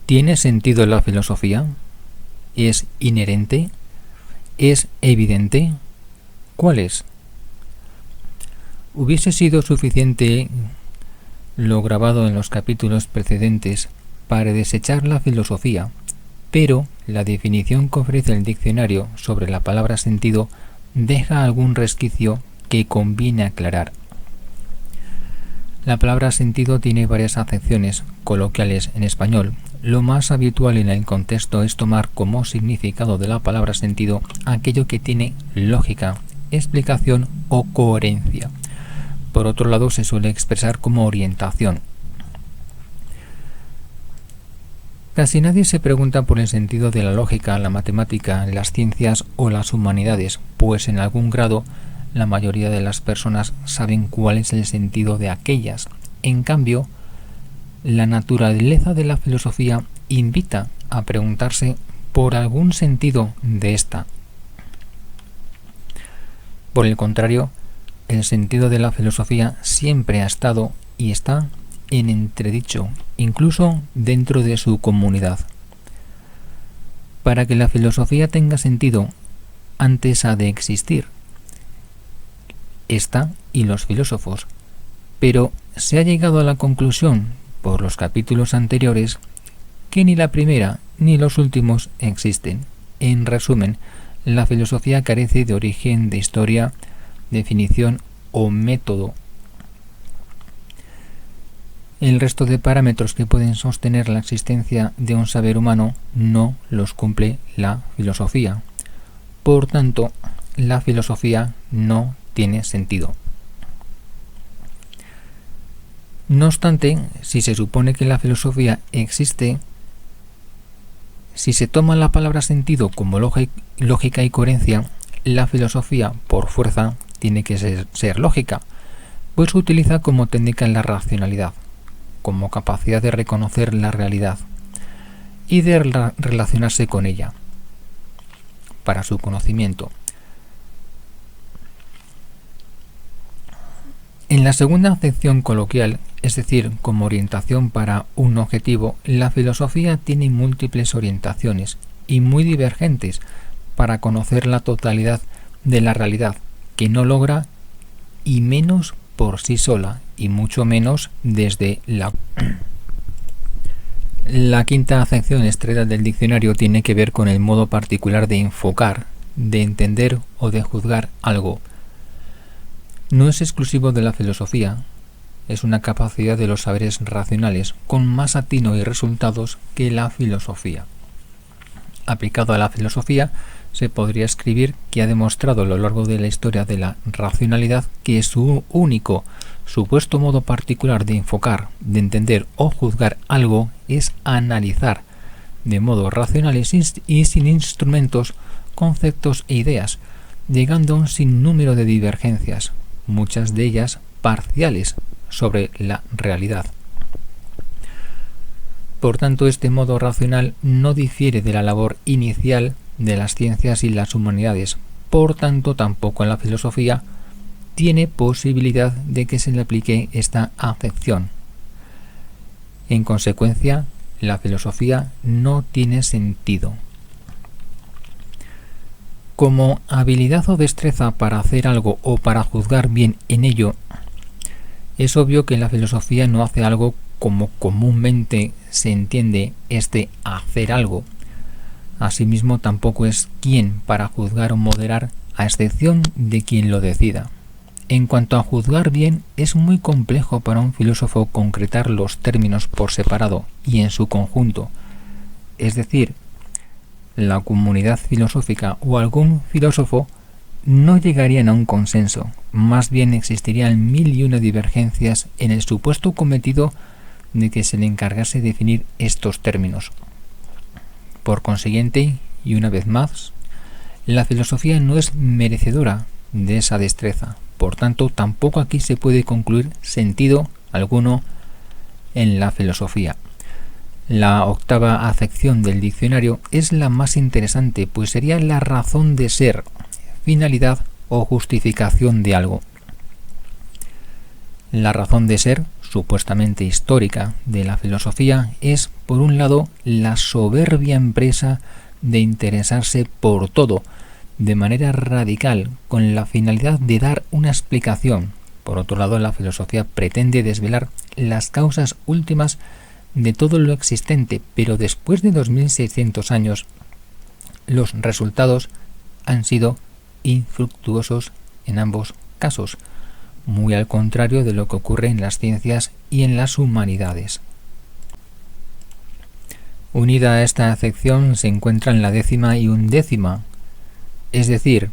¿Tiene sentido la filosofía? ¿Es inherente? ¿Es evidente? ¿Cuál es? Hubiese sido suficiente lo grabado en los capítulos precedentes para desechar la filosofía, pero la definición que ofrece el diccionario sobre la palabra sentido deja algún resquicio que conviene aclarar. La palabra sentido tiene varias acepciones coloquiales en español. Lo más habitual en el contexto es tomar como significado de la palabra sentido aquello que tiene lógica, explicación o coherencia. Por otro lado, se suele expresar como orientación. Casi nadie se pregunta por el sentido de la lógica, la matemática, las ciencias o las humanidades, pues en algún grado la mayoría de las personas saben cuál es el sentido de aquellas. En cambio, la naturaleza de la filosofía invita a preguntarse por algún sentido de esta. Por el contrario, el sentido de la filosofía siempre ha estado y está en entredicho, incluso dentro de su comunidad. Para que la filosofía tenga sentido, antes ha de existir esta y los filósofos, pero se ha llegado a la conclusión, por los capítulos anteriores, que ni la primera ni los últimos existen. En resumen, la filosofía carece de origen, de historia, definición o método. El resto de parámetros que pueden sostener la existencia de un saber humano no los cumple la filosofía. Por tanto, la filosofía no tiene sentido. No obstante, si se supone que la filosofía existe, si se toma la palabra sentido como lógica y coherencia, la filosofía, por fuerza, tiene que ser lógica, pues se utiliza como técnica la racionalidad, como capacidad de reconocer la realidad y de relacionarse con ella, para su conocimiento. En la segunda acepción coloquial, es decir, como orientación para un objetivo, la filosofía tiene múltiples orientaciones y muy divergentes para conocer la totalidad de la realidad, que no logra, y menos por sí sola, y mucho menos desde la... La quinta acepción extraída del diccionario tiene que ver con el modo particular de enfocar, de entender o de juzgar algo. No es exclusivo de la filosofía, es una capacidad de los saberes racionales con más atino y resultados que la filosofía. Aplicado a la filosofía, se podría escribir que ha demostrado a lo largo de la historia de la racionalidad que su único, supuesto modo particular de enfocar, de entender o juzgar algo es analizar de modo racional y sin instrumentos, conceptos e ideas, llegando a un sinnúmero de divergencias, muchas de ellas parciales, sobre la realidad. Por tanto, este modo racional no difiere de la labor inicial de las ciencias y las humanidades. Por tanto, tampoco en la filosofía tiene posibilidad de que se le aplique esta acepción. En consecuencia, la filosofía no tiene sentido. Como habilidad o destreza para hacer algo o para juzgar bien en ello, es obvio que la filosofía no hace algo como comúnmente se entiende este hacer algo. Asimismo, tampoco es quien para juzgar o moderar, a excepción de quien lo decida. En cuanto a juzgar bien, es muy complejo para un filósofo concretar los términos por separado y en su conjunto. Es decir, la comunidad filosófica o algún filósofo no llegarían a un consenso, más bien existirían 1001 divergencias en el supuesto cometido de que se le encargase definir estos términos. Por consiguiente, y una vez más, la filosofía no es merecedora de esa destreza, por tanto tampoco aquí se puede concluir sentido alguno en la filosofía. La octava acepción del diccionario es la más interesante, pues sería la razón de ser, finalidad o justificación de algo. La razón de ser supuestamente histórica de la filosofía es, por un lado, la soberbia empresa de interesarse por todo, de manera radical, con la finalidad de dar una explicación. Por otro lado, la filosofía pretende desvelar las causas últimas de todo lo existente, pero después de 2600 años, los resultados han sido infructuosos en ambos casos, muy al contrario de lo que ocurre en las ciencias y en las humanidades. Unida a esta acepción se encuentran la 10ª y 11ª, es decir,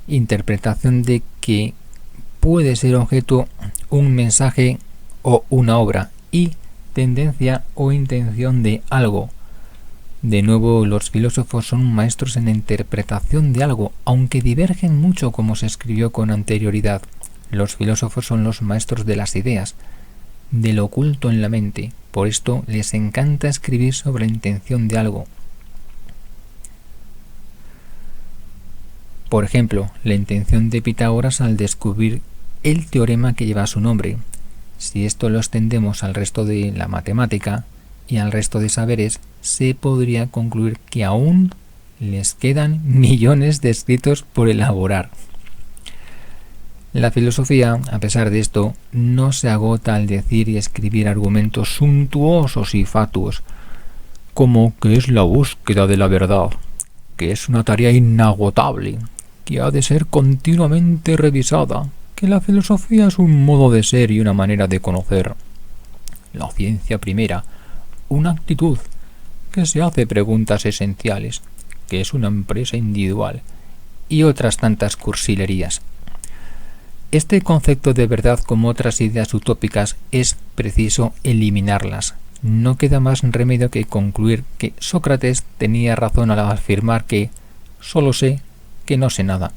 interpretación de que puede ser objeto un mensaje o una obra y tendencia o intención de algo. De nuevo, los filósofos son maestros en la interpretación de algo, aunque divergen mucho como se escribió con anterioridad. Los filósofos son los maestros de las ideas, de lo oculto en la mente. Por esto les encanta escribir sobre la intención de algo. Por ejemplo, la intención de Pitágoras al descubrir el teorema que lleva su nombre. Si esto lo extendemos al resto de la matemática y al resto de saberes, se podría concluir que aún les quedan millones de escritos por elaborar. La filosofía, a pesar de esto, no se agota al decir y escribir argumentos suntuosos y fatuos, como que es la búsqueda de la verdad, que es una tarea inagotable, que ha de ser continuamente revisada, que la filosofía es un modo de ser y una manera de conocer. La ciencia primera, una actitud, que se hace preguntas esenciales, que es una empresa individual, y otras tantas cursilerías. Este concepto de verdad, como otras ideas utópicas, es preciso eliminarlas. No queda más remedio que concluir que Sócrates tenía razón al afirmar que solo sé que no sé nada.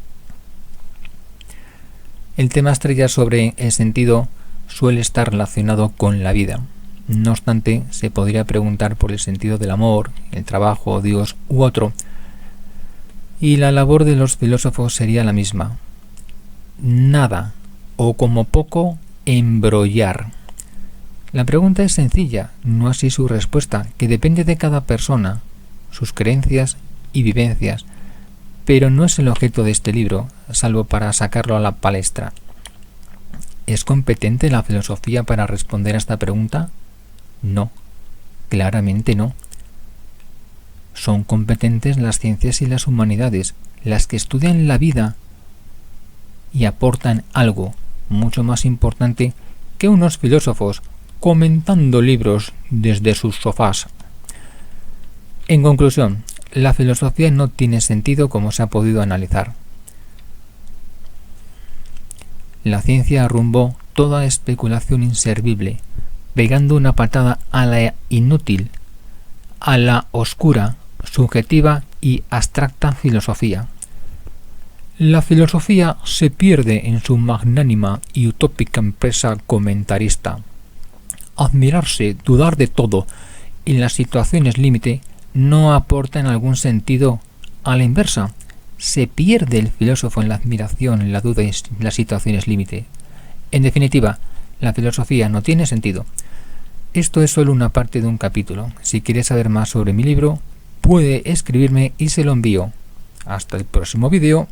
El tema estrella sobre el sentido suele estar relacionado con la vida. No obstante, se podría preguntar por el sentido del amor, el trabajo, Dios u otro. Y la labor de los filósofos sería la misma. Nada, o como poco, embrollar. La pregunta es sencilla, no así su respuesta, que depende de cada persona, sus creencias y vivencias, pero no es el objeto de este libro, salvo para sacarlo a la palestra. ¿Es competente la filosofía para responder a esta pregunta? No, claramente no. Son competentes las ciencias y las humanidades, las que estudian la vida y aportan algo mucho más importante que unos filósofos comentando libros desde sus sofás. En conclusión, la filosofía no tiene sentido como se ha podido analizar. La ciencia arrumbó toda especulación inservible, pegando una patada a la inútil, a la oscura, subjetiva y abstracta filosofía. La filosofía se pierde en su magnánima y utópica empresa comentarista. Admirarse, dudar de todo y en las situaciones límite no aporta en algún sentido. A la inversa, se pierde el filósofo en la admiración, en la duda y en las situaciones límite. En definitiva, la filosofía no tiene sentido. Esto es solo una parte de un capítulo. Si quieres saber más sobre mi libro, puede escribirme y se lo envío. Hasta el próximo vídeo.